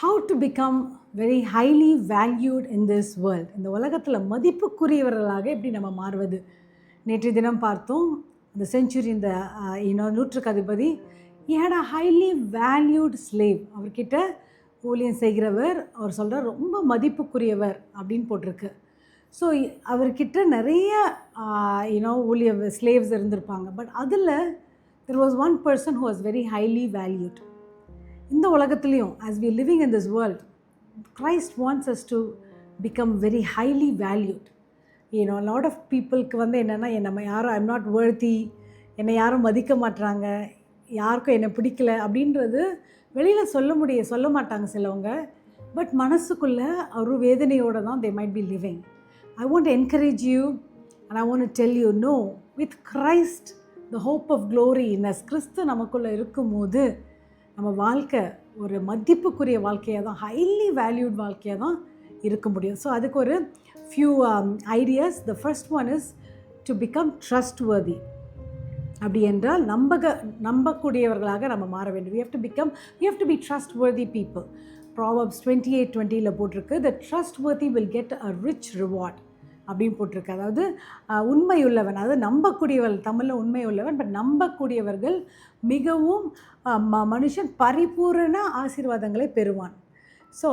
how to become very highly valued in this world. இந்த உலகத்தில் மதிப்புக்குரியவர்களாக எப்படி நம்ம மாறுவது. நேற்றைய தினம் பார்த்தோம், இந்த செஞ்சுரி, இந்த நூற்றுக்கு அதிபதி, he had a highly valued slave. அவர்கிட்ட ஊழியம் செய்கிறவர், அவர் சொல்கிறார் ரொம்ப மதிப்புக்குரியவர் அப்படின்னு போட்டிருக்கு. ஸோ அவர்கிட்ட நிறைய ஊழிய ஸ்லேவ்ஸ் இருந்திருப்பாங்க. பட் அதில் there was one person who was very highly valued. இந்த உலகத்துலேயும் as we are living in this world, Christ wants us to become very highly valued. A lot of peopleக்கு வந்து என்னென்னா, நம்ம யாரும் I'm not worthy, என்னை யாரும் மதிக்க மாட்டுறாங்க, யாருக்கும் என்னை பிடிக்கல அப்படின்றது வெளியில் சொல்ல மாட்டாங்க சிலவங்க. பட் மனசுக்குள்ளே ஒரு வேதனையோடு தான் they might be living. I want to encourage you and I want to tell you, no, with Christ, the hope of glory in us, கிறிஸ்து நமக்குள்ளே இருக்கும்போது நம்ம வாழ்க்கை ஒரு மதிப்புக்குரிய வாழ்க்கையாக தான், ஹைலி வேல்யூட் வாழ்க்கையாக தான் இருக்க முடியும். ஸோ அதுக்கு ஒரு few ideas. The first one is to become trustworthy. அப்படி என்றால் நம்பக்கூடியவர்களாக நம்ம மாற வேண்டும். we have to be trustworthy people. Proverbs 28:20 போட்டிருக்கு, the trustworthy will get a rich reward அப்படின்னு போட்டிருக்கு. அதாவது உண்மையுள்ளவன், அதாவது நம்பக்கூடியவர்கள், தமிழில் உண்மையுள்ளவன், பட் நம்பக்கூடியவர்கள் மிகவும் மனுஷன் பரிபூரண ஆசீர்வாதங்களை பெறுவான். So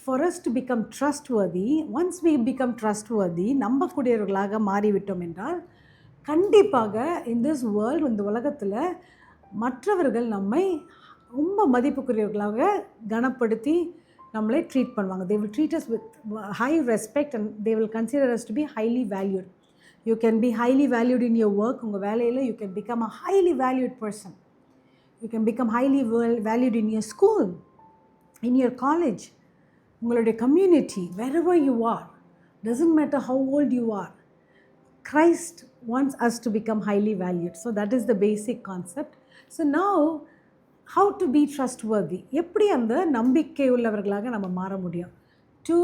for us to become trustworthy, once we become trustworthy, நம்பக்கூடியவர்களாக மாறிவிட்டோம் என்றால் கண்டிப்பாக in this world, இந்த உலகத்தில் மற்றவர்கள் நம்மை ரொம்ப மதிப்புக்குரியவர்களாக கனப்படுத்தி நம்மளை ட்ரீட் பண்ணுவாங்க. they will treat us with high respect and they will consider us to be highly valued. You can be highly valued in your work. உங்கள் வேலையில் you can become a highly valued person. You can become highly valued in your school, in your college, உங்களுடைய community, wherever you are. Doesn't matter how old you are. Christ wants us to become highly valued. So that is the basic concept. So now, how to be trustworthy, எப்படி அந்த நம்பிக்கை உள்ளவர்களாக நம்ம மாற முடியும். 2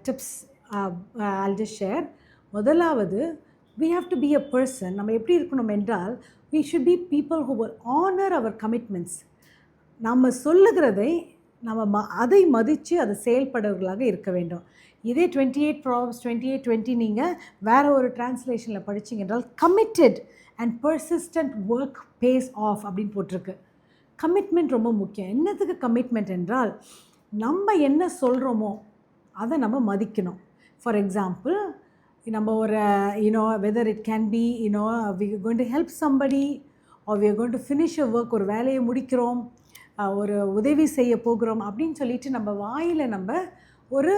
tips I'll just share. முதலாவது, we have to be a person, நம்ம எப்படி இருக்கணும் என்றால், we should be people who will honor our commitments. நம்ம சொல்லுகிறதை நம்ம அதை மதித்து அதை செயல்படுறவர்களாக இருக்க வேண்டும். இதே Proverbs 28:20 நீங்கள் வேறு ஒரு டிரான்ஸ்லேஷனில் படிச்சிங்க என்றால், committed and persistent work pays off அப்படின்னு போட்டிருக்கு. கமிட்மெண்ட் ரொம்ப முக்கியம். என்னத்துக்கு கமிட்மெண்ட் என்றால், நம்ம என்ன சொல்கிறோமோ அதை நம்ம மதிக்கணும். ஃபார் எக்ஸாம்பிள், நம்ம ஒரு whether it can be we are going to help somebody or we are going to finish a work, ஒரு வேலையை முடிக்கிறோம், ஒரு உதவி செய்ய போகிறோம் அப்படின்னு சொல்லிட்டு நம்ம வாயில் நம்ம ஒரு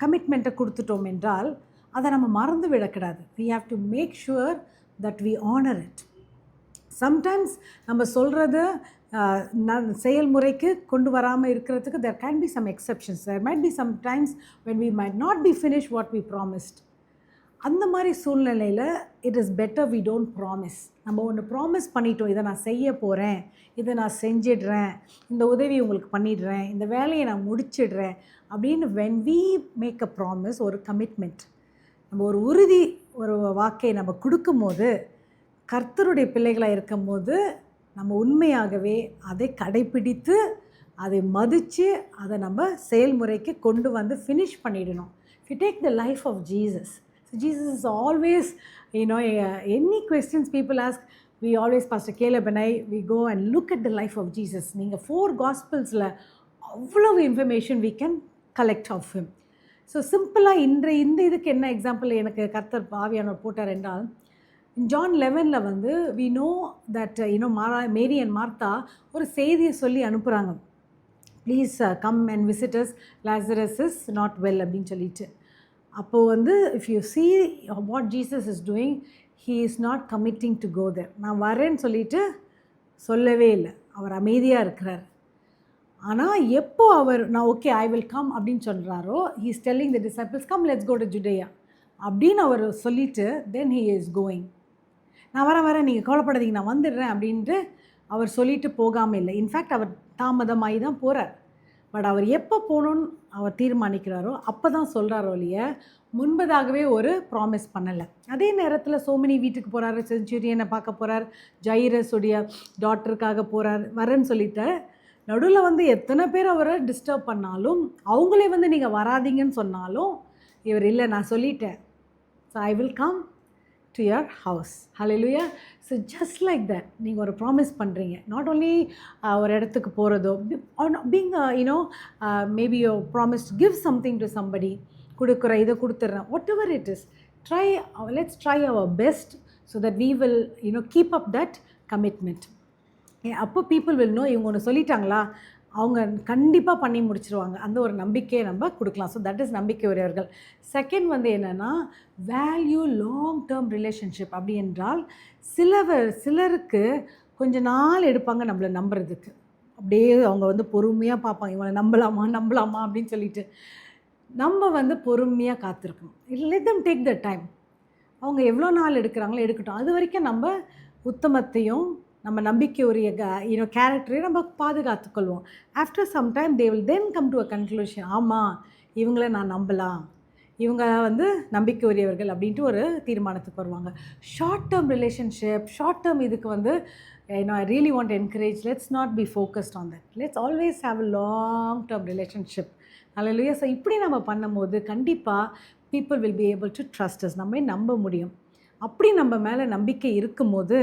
கமிட்மெண்ட்டை கொடுத்துட்டோம் என்றால் அதை நம்ம மறந்து விடக்கூடாது. we have to make sure that we honor it. Sometimes நம்ம சொல்கிறது செயல்முறைக்கு கொண்டு வராமல் இருக்கிறதுக்கு there can be some exceptions. There might be some times when we might not be finished what we promised. அந்த மாதிரி சூழ்நிலையில் it is better we don't promise. நம்ம ஒன்று ப்ராமிஸ் பண்ணிட்டோம், இதை நான் செய்ய போகிறேன், இதை நான் செஞ்சிடுறேன், இந்த உதவி உங்களுக்கு பண்ணிடுறேன், இந்த வேலையை நான் முடிச்சிடுறேன் அப்படின்னு when we make a promise, ஒரு கமிட்மெண்ட், நம்ம ஒரு வாக்கை நம்ம கொடுக்கும்போது, கர்த்தருடைய பிள்ளைகளாக இருக்கும்போது நம்ம உண்மையாகவே அதை கடைப்பிடித்து அதை மதித்து அதை நம்ம செயல்முறைக்கு கொண்டு வந்து ஃபினிஷ் பண்ணிடணும். If you take the life of Jesus, so Jesus is always, any questions people ask, we always, Pastor Caleb and I, we go and look at the life of Jesus. நீங்கள் 4 Gospelsல அவ்வளவு information we can collect of him. So சிம்பிளாக இந்த இதுக்கு என்ன example எனக்கு கர்த்தர் ஆவியானவர் போட்டார் என்றால், in John 11 வந்து we know that Mary and Martha ஒரு செய்தியை சொல்லி அனுப்புகிறாங்க, please come and visit us, Lazarus is not well அப்படின்னு சொல்லிட்டு. அப்போது வந்து if you see what Jesus is doing, he is not committing to go there. நான் வரேன்னு சொல்லிட்டு சொல்லவே இல்லை, அவர் அமைதியாக இருக்கிறார். ஆனால் எப்போ நான் ஓகே ஐ வில் கம் அப்படின்னு சொல்கிறாரோ, he is telling the disciples, come let's go to Judea அப்படின்னு அவர் சொல்லிவிட்டு then he is going. நான் வரேன், நீங்கள் கவலைப்படாதீங்க, நான் வந்துடுறேன் அப்படின்ட்டு அவர் சொல்லிட்டு போகாமல் இல்லை. இன்ஃபேக்ட் அவர் தாமதமாகி தான் போகிறார். பட் அவர் எப்போ போகணுன்னு அவர் தீர்மானிக்கிறாரோ அப்போ தான் சொல்கிறாரோ இல்லைய, முன்பதாகவே ஒரு ப்ராமிஸ் பண்ணலை. அதே நேரத்தில் சோமினி வீட்டுக்கு போகிறாரு, செஞ்சுரியனை பார்க்க போகிறார், ஜைரஸுடைய டாக்டருக்காக போகிறார், வரேன்னு சொல்லிட்டு நடுவில் வந்து எத்தனை பேர் அவரை டிஸ்டர்ப் பண்ணாலும், அவங்களே வந்து நீங்கள் வராதீங்கன்னு சொன்னாலும், இவர் இல்லை நான் சொல்லிட்டேன், so I will come to your house. Hallelujah. So just like that நீங்கள் ஒரு ப்ராமிஸ் பண்ணுறீங்க. நாட் ஓன்லி ஒரு இடத்துக்கு போகிறதோ, being you know maybe you promise to give something to somebody, கொடுக்குற இதை கொடுத்துட்றேன், whatever it is, try, let's try our best so that we will keep up that commitment. அப்போ பீப்புள் வில் நோ, இவங்க ஒன்று சொல்லிட்டாங்களா, அவங்க கண்டிப்பாக பண்ணி முடிச்சிருவாங்க, அந்த ஒரு நம்பிக்கையை நம்ம கொடுக்கலாம். ஸோ தட் இஸ் நம்பிக்கை உடையவர்கள். செகண்ட் வந்து என்னென்னா, வேல்யூ லாங் டேர்ம் ரிலேஷன்ஷிப். அப்படி என்றால் சிலருக்கு கொஞ்ச நாள் எடுப்பாங்க நம்மளை நம்புறதுக்கு. அப்படியே அவங்க வந்து பொறுமையாக பார்ப்பாங்க, இவங்களை நம்பலாமா அப்படின்னு சொல்லிட்டு. நம்ம வந்து பொறுமையாக காத்திருக்கணும். Let them take the time. அவங்க எவ்வளோ நாள் எடுக்கிறாங்களோ எடுக்கட்டும். அது வரைக்கும் நம்ம உத்தமத்தையும் நம்ம நம்பிக்கையுரிய கேரக்டரையும் நம்ம பாதுகாத்துக்கொள்வோம். After some time they will then come to a conclusion, ஆமாம் இவங்கள நான் நம்பலாம், இவங்க வந்து நம்பிக்கை உரியவர்கள் அப்படின்ட்டு ஒரு தீர்மானத்துக்கு வருவாங்க. Short term relationship, short term இதுக்கு வந்து I really want to encourage, let's not be focused on that. Let's always have a long term relationship. Hallelujah. So இப்படி நம்ம பண்ணும்போது கண்டிப்பாக people will be able to trust us, நம்ம நம்ப முடியும். அப்படி நம்ம மேலே நம்பிக்கை இருக்கும்போது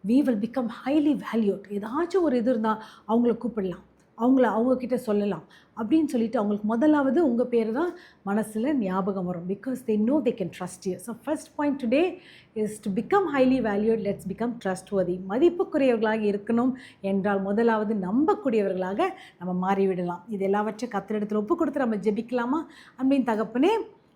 we will become highly valued. ஏதாச்சும் ஒரு இது இருந்தால் அவங்கள கூப்பிடலாம், அவங்கக்கிட்ட சொல்லலாம் அப்படின்னு சொல்லிட்டு அவங்களுக்கு முதலாவது உங்கள் பேர் தான் மனசில் ஞாபகம் வரும். Because they know they can trust you. So first point today is to become highly valued. Let's become trustworthy. மதிப்புக்குரியவர்களாக இருக்கணும் என்றால் முதலாவது நம்பக்கூடியவர்களாக நம்ம மாறிவிடலாம். இது எல்லாவற்றையும் கர்த்தரிடத்தில் ஒப்பு கொடுத்து நம்ம ஜெபிக்கலாமா? அப்படின்னு தகப்பனே,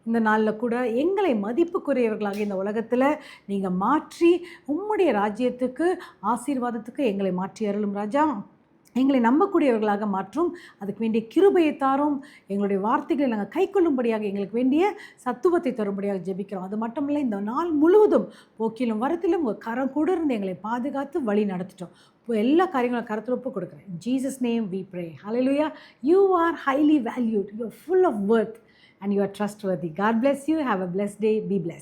இந்த நாளில் கூட எங்களை மதிப்புக்குரியவர்களாக இந்த உலகத்தில் நீங்கள் மாற்றி உம்முடைய ராஜ்யத்துக்கு ஆசீர்வாதத்துக்கு எங்களை மாற்றி அருளும் ராஜா. எங்களை நம்பக்கூடியவர்களாக மாற்றும், அதுக்கு வேண்டிய கிருபையை தாரும், எங்களுடைய வார்த்தைகளை நாங்கள் கை கொள்ளும்படியாக எங்களுக்கு வேண்டிய சத்துவத்தை தரும்படியாக ஜெபிக்கிறோம். அது மட்டும் இல்லை, இந்த நாள் முழுவதும் போக்கிலும் வரத்திலும் உங்கள் கரம் கூட இருந்து எங்களை பாதுகாத்து வழி நடத்திட்டோம். இப்போ எல்லா காரியங்களும் கரத்தில் ஒப்பு கொடுக்குறேன். In Jesus' name we pray. Hallelujah. You are highly valued. You are full of worth and you are trustworthy. God bless you. Have a blessed day. Be blessed.